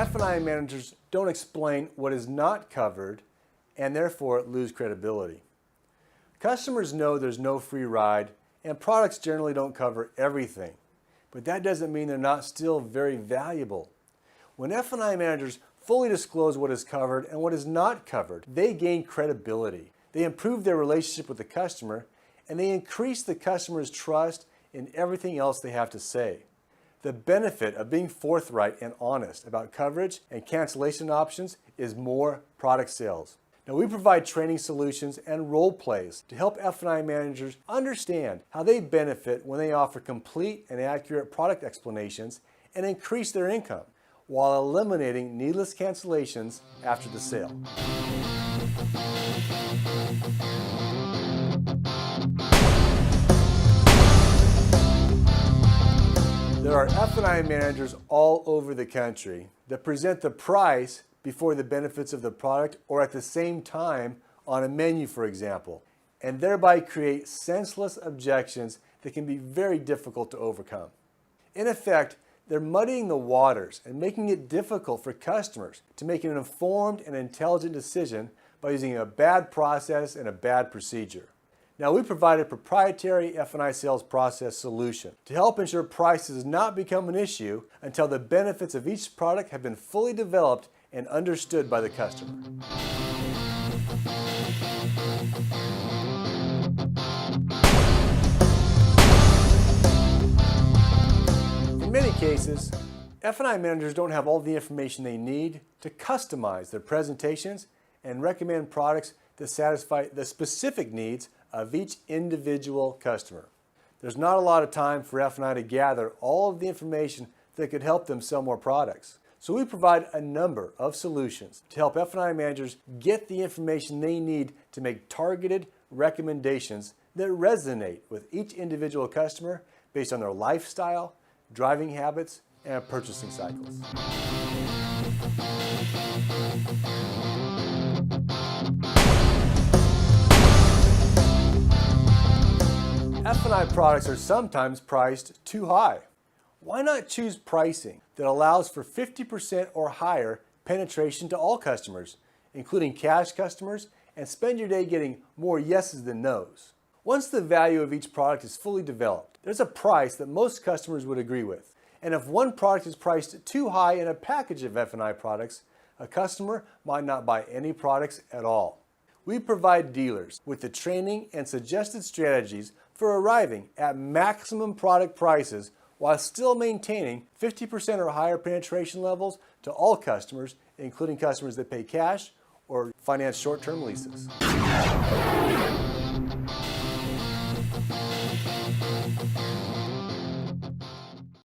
F&I managers don't explain what is not covered and therefore lose credibility. Customers know there's no free ride and products generally don't cover everything, but that doesn't mean they're not still very valuable. When F&I managers fully disclose what is covered and what is not covered, they gain credibility. They improve their relationship with the customer and they increase the customer's trust in everything else they have to say. The benefit of being forthright and honest about coverage and cancellation options is more product sales. Now, we provide training solutions and role plays to help F&I managers understand how they benefit when they offer complete and accurate product explanations and increase their income while eliminating needless cancellations after the sale. There are F&I managers all over the country that present the price before the benefits of the product or at the same time on a menu, for example, and thereby create senseless objections that can be very difficult to overcome. In effect, they're muddying the waters and making it difficult for customers to make an informed and intelligent decision by using a bad process and a bad procedure. Now, we provide a proprietary F&I sales process solution to help ensure price does not become an issue until the benefits of each product have been fully developed and understood by the customer. In many cases, F&I managers don't have all the information they need to customize their presentations and recommend products that satisfy the specific needs of each individual customer. There's not a lot of time for F&I to gather all of the information that could help them sell more products. So we provide a number of solutions to help F&I managers get the information they need to make targeted recommendations that resonate with each individual customer based on their lifestyle, driving habits, and purchasing cycles. F&I products are sometimes priced too high. Why not choose pricing that allows for 50% or higher penetration to all customers, including cash customers, and spend your day getting more yeses than nos? Once the value of each product is fully developed, there's a price that most customers would agree with. And if one product is priced too high in a package of F&I products, a customer might not buy any products at all. We provide dealers with the training and suggested strategies for arriving at maximum product prices while still maintaining 50% or higher penetration levels to all customers, including customers that pay cash or finance short-term leases.